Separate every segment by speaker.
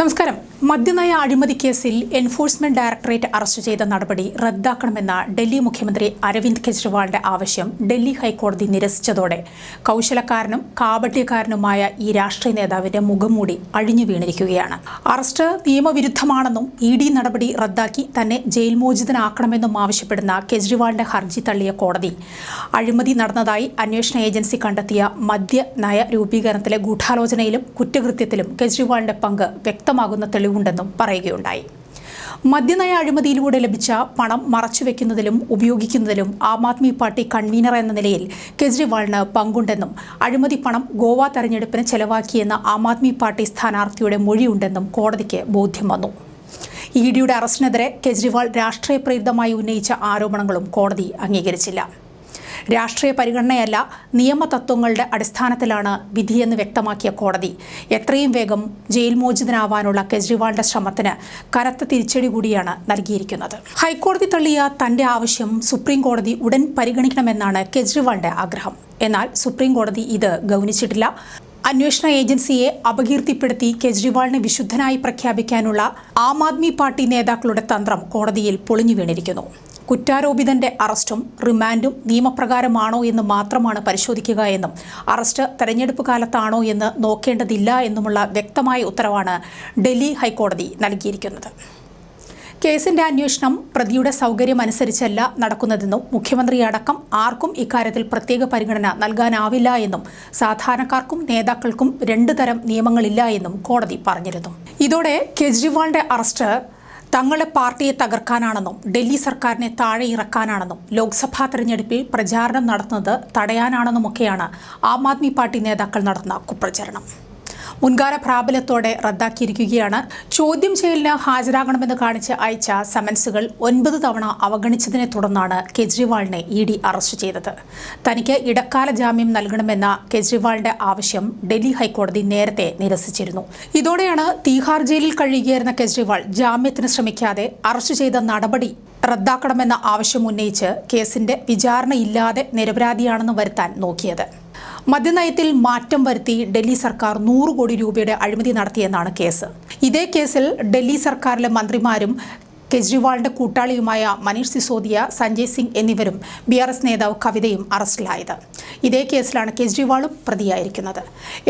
Speaker 1: നമസ്കാരം. മദ്യനയ അഴിമതി കേസിൽ എൻഫോഴ്സ്മെന്റ് ഡയറക്ടറേറ്റ് അറസ്റ്റ് ചെയ്ത നടപടി റദ്ദാക്കണമെന്ന ഡൽഹി മുഖ്യമന്ത്രി അരവിന്ദ് കെജ്രിവാളിന്റെ ആവശ്യം ഡൽഹി ഹൈക്കോടതി നിരസിച്ചതോടെ കൗശലക്കാരനും കാപട്യക്കാരനുമായ ഈ രാഷ്ട്രീയ നേതാവിന്റെ മുഖംമൂടി അഴിഞ്ഞു വീണിരിക്കുകയാണ്. അറസ്റ്റ് നിയമവിരുദ്ധമാണെന്നും ED നടപടി റദ്ദാക്കി തന്നെ ജയിൽ മോചിതനാക്കണമെന്നും ആവശ്യപ്പെടുന്ന കെജ്രിവാളിന്റെ ഹർജി തള്ളിയ കോടതി അഴിമതി നടന്നതായി അന്വേഷണ ഏജൻസി കണ്ടെത്തിയ മദ്യനയ രൂപീകരണത്തിലെ ഗൂഢാലോചനയിലും കുറ്റകൃത്യത്തിലും കെജ്രിവാളിന്റെ പങ്ക് വ്യക്തമാകുന്ന തെളിവുണ്ടെന്നും പറയുകയുണ്ടായി. മദ്യനയ അഴിമതിയിലൂടെ ലഭിച്ച പണം മറച്ചുവെക്കുന്നതിലും ഉപയോഗിക്കുന്നതിലും ആം ആദ്മി പാർട്ടി കൺവീനർ എന്ന നിലയിൽ കെജ്രിവാളിന് പങ്കുണ്ടെന്നും അഴിമതി പണം ഗോവ തെരഞ്ഞെടുപ്പിന് ചെലവാക്കിയെന്ന ആം ആദ്മി പാർട്ടി സ്ഥാനാർത്ഥിയുടെ മൊഴിയുണ്ടെന്നും കോടതിക്ക് ബോധ്യം വന്നു. EDയുടെ അറസ്റ്റിനെതിരെ കെജ്രിവാൾ രാഷ്ട്രീയ പ്രേരിതമായി ഉന്നയിച്ച ആരോപണങ്ങളും കോടതി അംഗീകരിച്ചില്ല. രാഷ്ട്രീയ പരിഗണനയല്ല, നിയമതത്വങ്ങളുടെ അടിസ്ഥാനത്തിലാണ് വിധിയെന്ന് വ്യക്തമാക്കിയ കോടതി എത്രയും വേഗം ജയിൽ മോചിതനാവാനുള്ള കെജ്രിവാളിന്റെ ശ്രമത്തിന് കനത്ത തിരിച്ചടി കൂടിയാണ് നൽകിയിരിക്കുന്നത്. ഹൈക്കോടതി തള്ളിയ തന്റെ ആവശ്യം സുപ്രീം കോടതി ഉടൻ പരിഗണിക്കണമെന്നാണ് കെജ്രിവാളിന്റെ ആഗ്രഹം. എന്നാൽ സുപ്രീം കോടതി ഇത് ഗൗനിച്ചിട്ടില്ല. അന്വേഷണ ഏജൻസിയെ അപകീർത്തിപ്പെടുത്തി കെജ്രിവാളിനെ വിശുദ്ധനായി പ്രഖ്യാപിക്കാനുള്ള ആം ആദ്മി പാർട്ടി നേതാക്കളുടെ തന്ത്രം കോടതിയിൽ പൊളിഞ്ഞു വീണിരിക്കുന്നു. കുറ്റാരോപിതന്റെ അറസ്റ്റും റിമാൻഡും നിയമപ്രകാരമാണോ എന്ന് മാത്രമാണ് പരിശോധിക്കുക എന്നും അറസ്റ്റ് തെരഞ്ഞെടുപ്പ് കാലത്താണോ എന്ന് നോക്കേണ്ടതില്ല എന്നുമുള്ള വ്യക്തമായ ഉത്തരവാണ് ഡൽഹി ഹൈക്കോടതി നൽകിയിരിക്കുന്നത്. കേസിന്റെ അന്വേഷണം പ്രതിയുടെ സൗകര്യമനുസരിച്ചല്ല നടക്കുന്നതെന്നും മുഖ്യമന്ത്രിയടക്കം ആർക്കും ഇക്കാര്യത്തിൽ പ്രത്യേക പരിഗണന നൽകാനാവില്ല എന്നും സാധാരണക്കാർക്കും നേതാക്കൾക്കും രണ്ട് തരം നിയമങ്ങളില്ല എന്നും കോടതി പറഞ്ഞിരുന്നു. ഇതോടെ കെജ്രിവാളിന്റെ അറസ്റ്റ് തങ്ങളുടെ പാർട്ടിയെ തകർക്കാനാണെന്നും ഡൽഹി സർക്കാരിനെ താഴെ ഇറക്കാനാണെന്നും ലോക്സഭാ തെരഞ്ഞെടുപ്പിൽ പ്രചാരണം നടത്തുന്നത് തടയാനാണെന്നുമൊക്കെയാണ് ആം ആദ്മി പാർട്ടി നേതാക്കൾ നടത്തുന്ന കുപ്രചരണം. മുൻകാല പ്രാബല്യത്തോടെ റദ്ദാക്കിയിരിക്കുകയാണ്. ചോദ്യം ചെയ്യലിന് ഹാജരാകണമെന്ന് കാണിച്ച് അയച്ച സമൻസുകൾ 9 തവണ അവഗണിച്ചതിനെ തുടർന്നാണ് കെജ്രിവാളിനെ ED അറസ്റ്റ് ചെയ്തത്. തനിക്ക് ഇടക്കാല ജാമ്യം നൽകണമെന്ന കെജ്രിവാളിന്റെ ആവശ്യം ഡൽഹി ഹൈക്കോടതി നേരത്തെ നിരസിച്ചിരുന്നു. ഇതോടെയാണ് തീഹാർ ജയിലിൽ കഴിയുകയായിരുന്ന കെജ്രിവാൾ ജാമ്യത്തിന് ശ്രമിക്കാതെ അറസ്റ്റ് ചെയ്ത നടപടി റദ്ദാക്കണമെന്ന ആവശ്യം ഉന്നയിച്ച് കേസിന്റെ വിചാരണയില്ലാതെ നിരപരാധിയാണെന്ന് വരുത്താൻ നോക്കിയത്. മദ്യനയത്തിൽ മാറ്റം വരുത്തി ഡൽഹി സർക്കാർ 100 കോടി രൂപയുടെ അഴിമതി നടത്തിയെന്നാണ് കേസ്. ഇതേ കേസിൽ ഡൽഹി സർക്കാരിലെ മന്ത്രിമാരും കെജ്രിവാളിന്റെ കൂട്ടാളിയുമായ മനീഷ് സിസോദിയ, സഞ്ജയ് സിംഗ് എന്നിവരും BRS നേതാവ് കവിതയും അറസ്റ്റിലായത്. ഇതേ കേസിലാണ് കെജ്രിവാളും പ്രതിയായിരിക്കുന്നത്.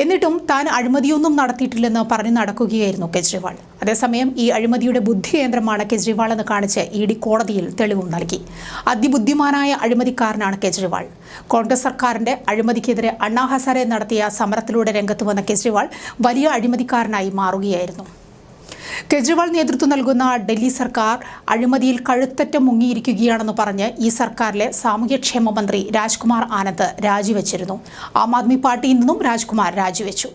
Speaker 1: എന്നിട്ടും താൻ അഴിമതിയൊന്നും നടത്തിയിട്ടില്ലെന്ന് പറഞ്ഞു നടക്കുകയായിരുന്നു കെജ്രിവാൾ. അതേസമയം ഈ അഴിമതിയുടെ ബുദ്ധികേന്ദ്രമാണ് കെജ്രിവാൾ എന്ന് കാണിച്ച് ED കോടതിയിൽ തെളിവും നൽകി. അതിബുദ്ധിമാനായ അഴിമതിക്കാരനാണ് കെജ്രിവാൾ. കോൺഗ്രസ് സർക്കാരിന്റെ അഴിമതിക്കെതിരെ അണ്ണാ ഹസാരെ നടത്തിയ സമരത്തിലൂടെ രംഗത്ത് വന്ന കെജ്രിവാൾ വലിയ അഴിമതിക്കാരനായി മാറുകയായിരുന്നു. കെജ്രിവാൾ നേതൃത്വം നൽകുന്ന ഡൽഹി സർക്കാർ അഴിമതിയിൽ കഴുത്തറ്റം മുങ്ങിയിരിക്കുകയാണെന്ന് പറഞ്ഞ് ഈ സർക്കാരിലെ സാമൂഹ്യക്ഷേമ മന്ത്രി രാജ്കുമാർ ആനന്ദ് രാജിവെച്ചിരുന്നു. ആം ആദ്മി പാർട്ടിയിൽ നിന്നും രാജ്കുമാർ രാജിവെച്ചു.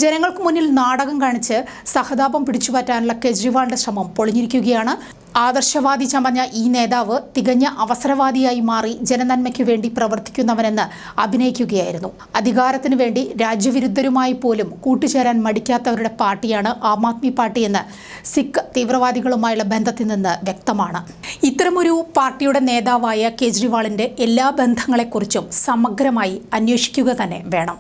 Speaker 1: ജനങ്ങൾക്ക് മുന്നിൽ നാടകം കാണിച്ച് സഹതാപം പിടിച്ചുപറ്റാനുള്ള കെജ്രിവാളിന്റെ ശ്രമം പൊളിഞ്ഞിരിക്കുകയാണ്. ആദർശവാദി ചമഞ്ഞ ഈ നേതാവ് തികഞ്ഞ അവസരവാദിയായി മാറി ജനനന്മയ്ക്ക് വേണ്ടി പ്രവർത്തിക്കുന്നവനെന്ന് അഭിനയിക്കുകയായിരുന്നു. അധികാരത്തിനു വേണ്ടി രാജ്യവിരുദ്ധരുമായി പോലും കൂട്ടുചേരാൻ മടിക്കാത്തവരുടെ പാർട്ടിയാണ് ആം ആദ്മി പാർട്ടിയെന്ന് സിഖ് തീവ്രവാദികളുമായുള്ള ബന്ധത്തിൽ നിന്ന് വ്യക്തമാണ്. ഇത്തരമൊരു പാർട്ടിയുടെ നേതാവായ കെജ്രിവാളിന്റെ എല്ലാ ബന്ധങ്ങളെക്കുറിച്ചും സമഗ്രമായി അന്വേഷിക്കുക തന്നെ വേണം.